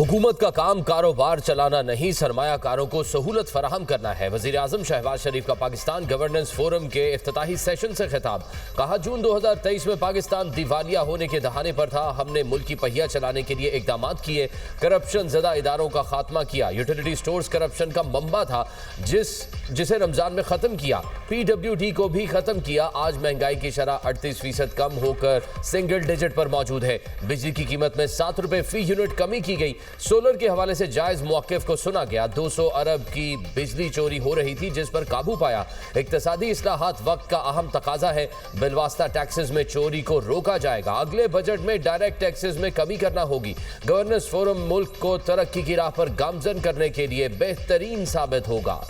हुकूमत का काम कारोबार चलाना नहीं, सरमायाकारों को सहूलत फराहम करना है। वज़ीर आज़म शहबाज शरीफ का पाकिस्तान गवर्नेंस फोरम के इफ्तिताही सेशन से खिताब। कहा, जून 2023 में पाकिस्तान दिवालिया होने के दहाने पर था। हमने मुल्क की पहिया चलाने के लिए इकदाम किए, करप्शन ज़दा इदारों का खात्मा किया। यूटिलिटी स्टोर्स करप्शन का मंबा था जिसे रमजान में ख़त्म किया। PWD को भी ख़त्म किया। आज महंगाई की शरह 38% कम होकर सिंगल डिजिट पर मौजूद है। बिजली की कीमत में 7 रुपये फी यूनिट कमी की गई। सोलर के हवाले से जायज मौक़िफ़ को सुना गया। 200 अरब की बिजली चोरी हो रही थी, जिस पर काबू पाया। इक्तिसादी इस्लाहात वक्त का अहम तकाजा है। बिलवास्ता टैक्सेस में चोरी को रोका जाएगा। अगले बजट में डायरेक्ट टैक्सेस में कमी करना होगी। गवर्नेंस फोरम मुल्क को तरक्की की राह पर गामजन करने के लिए बेहतरीन साबित होगा।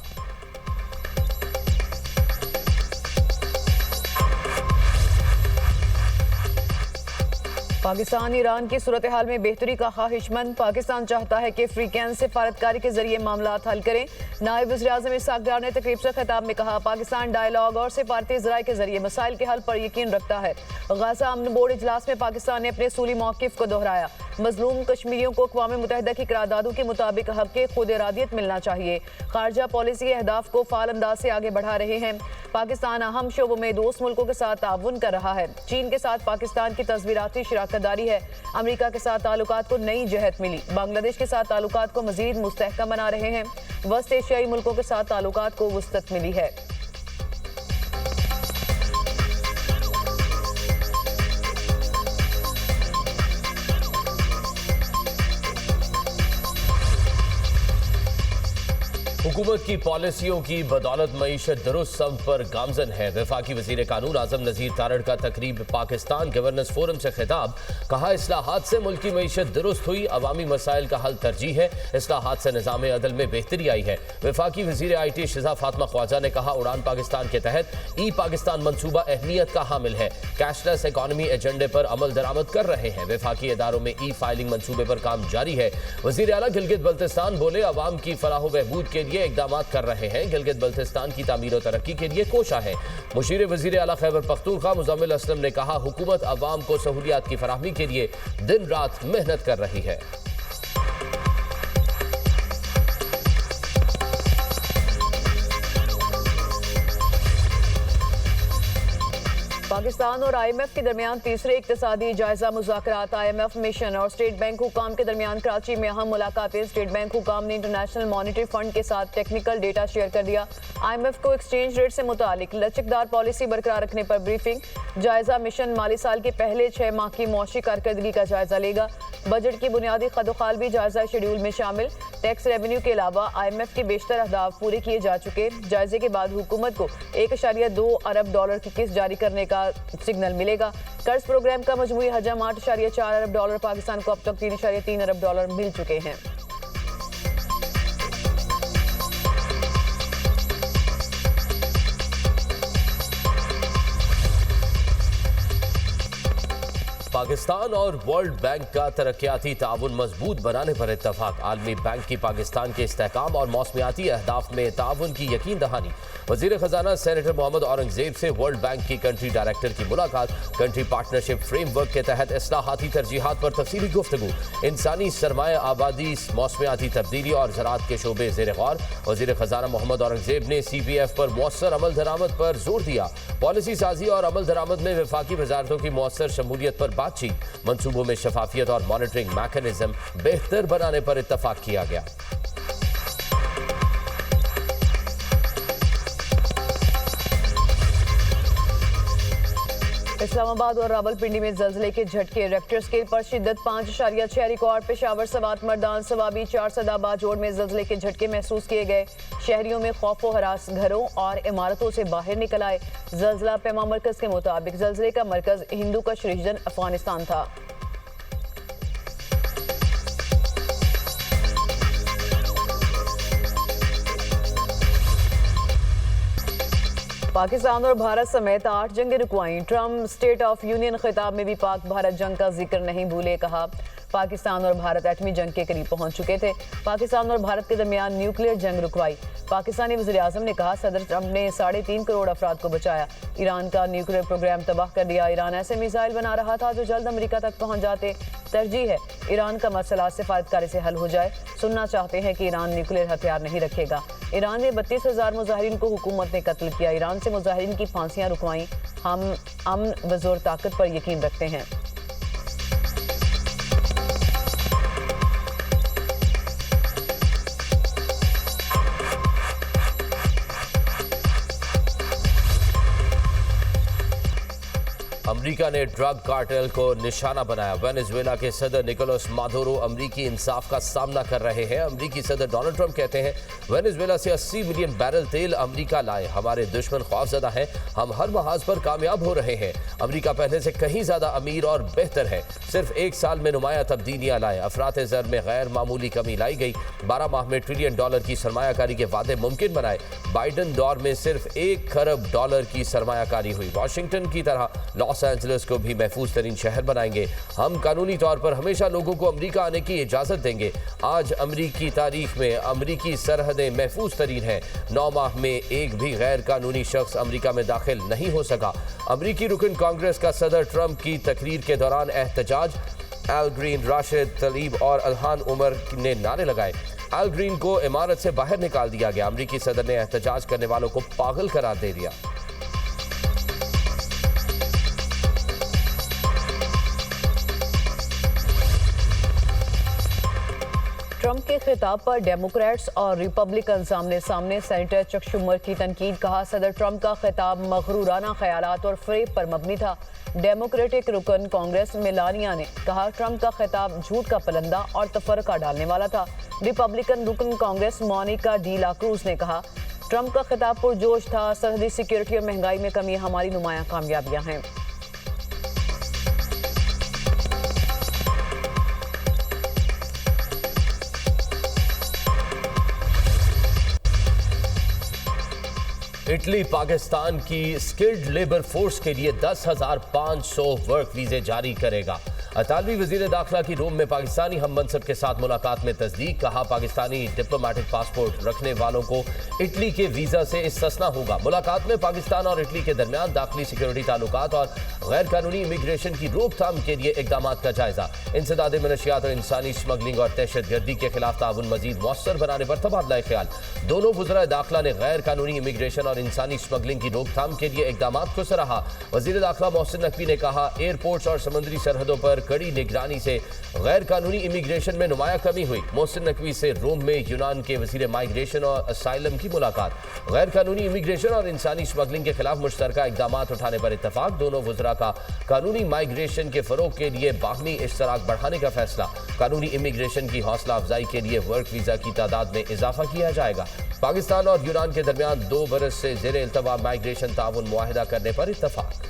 पाकिस्तान ईरान की सूरत हाल में बेहतरी का ख्वाहिशमंद। पाकिस्तान चाहता है कि फ्रीकैन सिफारतकारी के जरिए मामला हल करें। नायब वज़ीर आज़म इसहाक डार ने तकरीब से खिताब में कहा, पाकिस्तान डायलॉग और सिफारती ज़राए के जरिए मसाइल के हल पर यकीन रखता है। गाज़ा अमन बोर्ड इजलास में पाकिस्तान ने अपने सूली मौक़िफ़ को दोहराया। मजलूम कश्मीरियों को अक़वाम मुत्तहिदा की करारदादों के मुताबिक हक़ खुद इरादियत मिलना चाहिए। खारजा पॉलिसी के अहदाफ को फ़ाल अंदाज से आगे बढ़ा रहे हैं। पाकिस्तान अहम शोबों में दोस्त मुल्कों के साथ ताउन कर रहा है। चीन के साथ पाकिस्तान की तस्वीराती शराकतदारी है। अमेरिका के साथ ताल्लुकात को नई जहत मिली। बांग्लादेश के साथ ताल्लुकात को मजीद मुस्तहकम बना रहे हैं। वस्त एशियाई मुल्कों के साथ ताल्लुकात को वुसअत मिली है। हुकूमत की पॉलिसियों की बदौलत मईशत दुरुस्त सम पर गामजन है। वफाकी वज़ीर कानून आज़म नज़ीर तारड़ का तकरीब पाकिस्तान गवर्नेंस फोरम से खिताब। कहा, इस्लाहात से मुल्क की मईशत दुरुस्त हुई, अवामी मसाइल का हल तरजीह है। इस्लाहात से निज़ाम अदल में बेहतरी आई है। वफाकी वज़ीर IT शिज़ा फातिमा ख्वाजा ने कहा, उड़ान पाकिस्तान के तहत पाकिस्तान मनसूबा अहमियत का हामिल है। कैशलेस इकॉनमी एजेंडे पर अमल दरामद कर रहे हैं। वफाकी इदारों में फाइलिंग मनसूबे पर काम जारी है। वज़ीर आला गिलगित बल्तिस्तान बोले, अवाम की फलाह व बहबूद के लिए इकदाम कर रहे हैं। गिलगित बल्तिस्तान की तामीर और तरक्की के लिए कोशा है। मुशीर वज़ीर आला खैबर पख्तूनख्वा मुज़म्मिल असलम ने कहा, हुकूमत अवाम को सहूलियात की फराहमी के लिए दिन रात मेहनत कर रही है। पाकिस्तान और IMF के दरमियान तीसरे इक्तिसादी जायजा मुज़ाकरात। IMF मिशन और स्टेट बैंक हुकाम के दरमियान कराची में अहम मुलाकातें। स्टेट बैंक हुकाम ने इंटरनेशनल मॉनिटरी फंड के साथ टेक्निकल डेटा शेयर कर दिया। IMF को एक्सचेंज रेट से मुतालिक लचकदार पॉलिसी बरकरार रखने पर ब्रीफिंग। जायजा मिशन माली साल के पहले 6 माह की मौशी कारकर्दगी का जायजा लेगा। बजट की बुनियादी खदोखाल भी जायजा शेड्यूल में शामिल। टैक्स रेवेन्यू के अलावा IMF के बेशतर अहदाफ पूरे किए जा चुके। जायजे के बाद हुकूमत को $1.2 अरब की किस्त जारी करने का सिग्नल मिलेगा। कर्ज प्रोग्राम का मजमूई हजम $8.4 अरब। पाकिस्तान को अब तक $3.3 अरब मिल चुके हैं। पाकिस्तान और वर्ल्ड बैंक का तरक्याती ताउन मजबूत बनाने पर इत्तफाक। आलमी बैंक की पाकिस्तान के इस्तेहकाम और मौसमियाती अहदाफ में ताउन की यकीन दहानी। वज़ीर ख़जाना सेनेटर मोहम्मद औरंगज़ेब से वर्ल्ड बैंक की कंट्री डायरेक्टर की मुलाकात। कंट्री पार्टनरशिप फ्रेमवर्क के तहत इस्लाहाती तरजीहात पर तफसीली गुफ्तगू। इंसानी सरमाया, आबादी, मौसमियाती तब्दीली और ज़राअत के शोबे ज़ेर गौर। वज़ीर ख़जाना मोहम्मद औरंगज़ेब ने CPF पर मौसर अमल दरामद पर जोर दिया। पॉलिसी साजी और अमल दरामद में वफाकी वजारतों की मौसर शमूलियत पर बातचीत। मंसूबों में शफाफियत और मॉनिटरिंग मैकेनिज्म बेहतर बनाने पर इत्तफाक किया गया। इस्लामाबाद और रावलपिंडी में जल्जले के झटके। रेक्टर स्केल पर शिद्दत 5.6 रिकॉर्ड। पेशावर, सवात, मर्दान, सवाबी, 4 सदाबाद जोड़ में जल्जले के झटके महसूस किए गए। शहरियों में खौफ व हरास घरों और इमारतों से बाहर निकल आए। जल्जला पैमा मरकज के मुताबिक जल्जले का मरकज हिंदू कश रीजन अफगानिस्तान था। पाकिस्तान और भारत समेत 8 जंगें रुकवाई। ट्रम्प स्टेट ऑफ यूनियन खिताब में भी पाक भारत जंग का जिक्र नहीं भूले। कहा, पाकिस्तान और भारत एटमी जंग के करीब पहुंच चुके थे। पाकिस्तान और भारत के दरमियान न्यूक्लियर जंग रुकवाई। पाकिस्तानी वज़ीर आज़म ने कहा, सदर ट्रंप ने 3.5 करोड़ अफराद को बचाया। ईरान का न्यूक्लियर प्रोग्राम तबाह कर दिया। ईरान ऐसे मिसाइल बना रहा था जो जल्द अमेरिका तक पहुंच जाते। तरजीह है ईरान का मसला सिफारतकारी से हल हो जाए। सुनना चाहते हैं कि ईरान न्यूक्लियर हथियार नहीं रखेगा। ईरान में 32,000 मुजाहिरीन को हुकूमत ने कत्ल किया। ईरान से मुजाहिरीन की फांसियां रुकवाईं। हम अमन बज़ोर ताकत पर यकीन रखते हैं। अमेरिका ने ड्रग कार्टेल को निशाना बनाया। वेनेजुएला के सदर निकोलस मादुरो अमेरिकी इंसाफ का सामना कर रहे हैं। अमेरिकी सदर डोनाल्ड ट्रंप कहते हैं वेनेजुएला से 80 मिलियन बैरल तेल अमेरिका लाए। हमारे दुश्मन खौफजदा हैं, हम हर महाज पर कामयाब हो रहे हैं। अमेरिका पहले से कहीं ज्यादा अमीर और बेहतर है। सिर्फ एक साल में नुमाया तब्दीलियां लाए। अफरात ज़र में गैर मामूली कमी लाई गई। 12 माह में $1 ट्रिलियन की सरमायाकारी के वादे मुमकिन बनाए। बाइडन दौर में सिर्फ $1 खरब की सरमायाकारी हुई। वाशिंगटन की तरह लॉस एंजलिस को भी महफूज तरीन शहर बनाएंगे। हम कानूनी तौर पर हमेशा लोगों को अमेरिका आने की इजाजत देंगे। आज अमेरिकी तारीख में अमेरिकी सरहदें महफूज तरीन हैं। 9 माह में एक भी गैर कानूनी शख्स अमेरिका में दाखिल नहीं हो सका। अमेरिकी रुकन कांग्रेस का सदर ट्रंप की तकरीर के दौरान एहतजाज। एल ग्रीन, राशिद तलीब और अल्हान उमर ने नारे लगाए। एल ग्रीन को इमारत से बाहर निकाल दिया गया। अमेरिकी सदर ने एहतजाज करने वालों को पागल करार दे दिया। ट्रंप के खिताब पर डेमोक्रेट्स और रिपब्लिकन सामने सामने। सेनेटर चक शूमर की तनकीद। कहा सदर ट्रंप का खिताब मगरूराना ख्यालात और फरेब पर मबनी था। डेमोक्रेटिक रुकन कांग्रेस मेलानिया ने कहा ट्रंप का खिताब झूठ का पलंदा और तफरका डालने वाला था। रिपब्लिकन रुकन कांग्रेस मोनिका डी ला क्रूज ने कहा ट्रंप का खिताब पुरजोश था। सरहदी सिक्योरिटी और महंगाई में कमी हमारी नुमायां कामयाबियां हैं। इटली पाकिस्तान की स्किल्ड लेबर फोर्स के लिए 10,500 वर्क वीजे जारी करेगा। अतालवी वजीर दाखिला की रोम में पाकिस्तानी हम मनसब के साथ मुलाकात में तस्दीक। कहा पाकिस्तानी डिप्लोमेटिक पासपोर्ट रखने वालों को इटली के वीजा से इस्तिस्ना होगा। मुलाकात में पाकिस्तान और इटली के दरमियान दाखिली सिक्योरिटी ताल्लुकात और गैर कानूनी इमिग्रेशन की रोकथाम के लिए इकदाम का जायजा। इंसदाद मनशियात और इंसानी स्मगलिंग और दहशतगर्दी के खिलाफ ताउन मजीद मौसर बनाने पर तबादला ख्याल। दोनों वज़रा दाखिला ने गैर कानूनी इमिग्रेशन और इंसानी स्मगलिंग की रोकथाम के लिए इकदाम को सराहा। वजीर दाखिला मोहसिन नकवी ने कहा एयरपोर्ट्स और समुद्री सरहदों पर कड़ी निगरानी से गैर कानूनी इमिग्रेशन में नुमाया कमी हुई। मोहसिन नकवी से रोम में यूनान के वजीर माइग्रेशन और असाइलम की मुलाकात। गैर कानूनी इमिग्रेशन और इंसानी स्मगलिंग के खिलाफ मुश्तरका इकदाम उठाने पर इत्तफाक। दोनों वज़रा का कानूनी माइग्रेशन के फरोग के लिए बाहमी इश्तराक बढ़ाने का फैसला। कानूनी इमिग्रेशन की हौसला अफजाई के लिए वर्क वीजा की तादाद में इजाफा किया जाएगा। पाकिस्तान और यूनान के दरमियान 2 बरस से ज़ेर इल्तवा माइग्रेशन ताउन मुआहिदा करने पर इत्तफाक।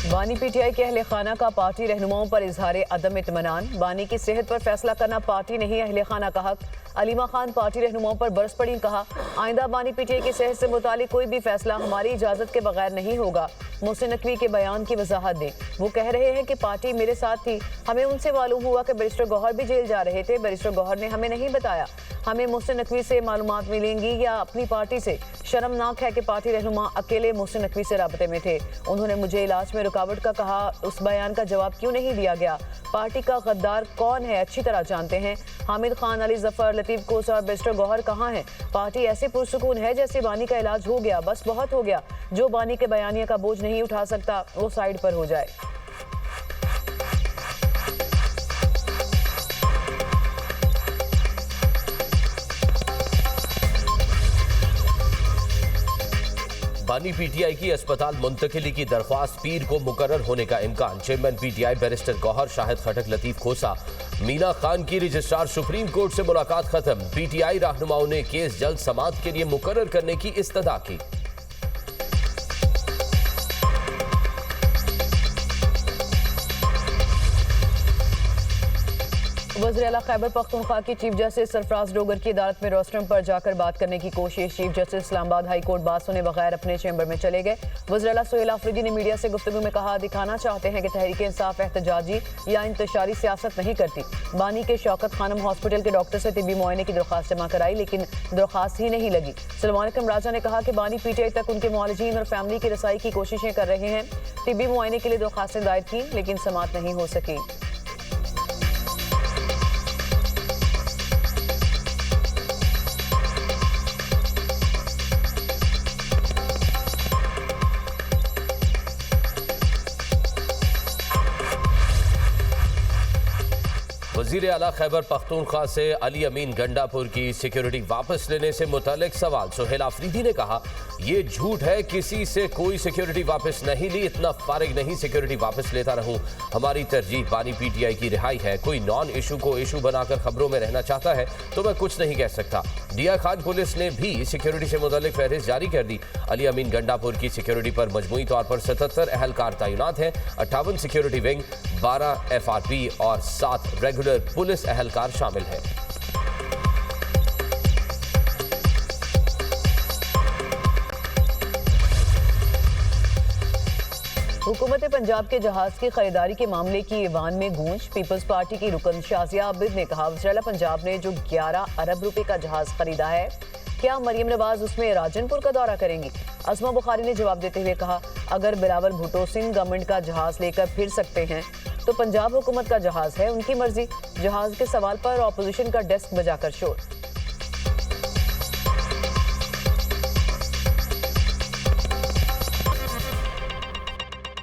बानी पीटीआई के अहले खाना का पार्टी रहनुमाओं पर इजहार अदम इत्मीनान। बानी की सेहत पर फैसला करना पार्टी नहीं अहले खाना का हक। अलीमा खान पार्टी रहनुमाओं पर बरस पड़ी। कहा आइंदा बानी पीटीआई की सेहत से मुतालिक कोई भी फैसला हमारी इजाजत के बगैर नहीं होगा। मोहसिन नकवी के बयान की वजाहत दें। वो कह रहे हैं कि पार्टी मेरे साथ थी, हमें उनसे मालूम हुआ कि बैरिस्टर गौहर भी जेल जा रहे थे। बैरिस्टर गौहर ने हमें नहीं बताया। हमें मोहसिन नकवी से मालूमात मिलेंगी या अपनी पार्टी से। शर्मनाक है कि पार्टी रहनुमा अकेले मोहसिन नकवी से राब्ते में थे। उन्होंने मुझे इलाज में रुकावट का कहा, उस बयान का जवाब क्यों नहीं दिया गया? पार्टी का गद्दार कौन है अच्छी तरह जानते हैं। हामिद खान, अली जफर, लतीफ कोसा और बैरिस्टर गौहर कहाँ हैं? पार्टी ऐसे पुरसुकून है जैसे बानी का इलाज हो गया, बस बहुत हो गया। जो बानी के बयानिया का बोझ नहीं उठा सकता वो साइड पर हो जाए। बानी पीटीआई की अस्पताल मुंतकिली की दरख्वास्त पीर को मुकर्रर होने का इम्कान। Chairman PTI barrister Gauhar, Shahid Khattak, Latif Khosa, Meena Khan की रजिस्ट्रार सुप्रीम कोर्ट से मुलाकात खत्म। पीटीआई रहनुमाओं ने केस जल्द समाअत के लिए मुकर्रर करने की इस्तदा की। वज़ीर आला खैबर पख्तूनख्वा की चीफ जस्टिस सरफराज डोगर की अदालत में रोस्ट्रम पर जाकर बात करने की कोशिश। Chief justice Islamabad high court बात सुने बगैर अपने चैम्बर में चले गए। वज़ीर आला सुहेल आफरीदी ने मीडिया से गुफ्तगू में कहा, दिखाना चाहते हैं कि तहरीक इंसाफ एहतजाजी या इंतशारी सियासत नहीं करती। बानी के शौकत खानम हॉस्पिटल के डॉक्टर से तिब्बी मुआयने की दरख्वास्त जमा कराई, लेकिन दरख्वास्त ही नहीं लगी। सलमान अकरम राजा ने कहा कि बानी पीटीआई तक उनके मुआलिजीन और फैमिली की रसाई की कोशिशें कर रहे हैं। तिब्बी मुआयने के लिए दरख्वास्तें दायर की, लेकिन समाअत नहीं हो सकी। वज़ीर आला खैबर पख्तूनख्वा से अली अमीन गंडापुर की सिक्योरिटी वापस लेने से मुतालिक सवाल। सुहेल आफरीदी ने कहा, ये झूठ है, किसी से कोई सिक्योरिटी वापस नहीं ली, इतना फारिग नहीं सिक्योरिटी वापस लेता रहूं। हमारी तरजीह बानी पीटीआई की रिहाई है। कोई नॉन इशू को इशू बनाकर खबरों में रहना चाहता है तो मैं कुछ नहीं कह सकता। डिया खान पुलिस ने भी सिक्योरिटी से मुतालिक फहरिस्त जारी कर दी। अली अमीन गंडापुर की सिक्योरिटी पर मजमूई तौर पर 77 अहलकार तैनात हैं। 58 सिक्योरिटी विंग, 12 FRP और 7 रेगुलर पुलिस अहलकार शामिल हैं। हुकूमत पंजाब के जहाज की खरीदारी के मामले की ईवान में गूंज। पीपल्स पार्टी की रुकन शाजिया आबिद ने कहा, वज़ीर आला पंजाब ने जो 11 अरब रुपए का जहाज खरीदा है, क्या मरियम नवाज उसमें राजनपुर का दौरा करेंगी? असमा बुखारी ने जवाब देते हुए कहा, अगर बिलावल भुट्टो सिंह गवर्नमेंट का जहाज लेकर फिर सकते हैं तो पंजाब हुकूमत का जहाज है, उनकी मर्जी। जहाज के सवाल पर ऑपोजिशन का डेस्क बजाकर शोर।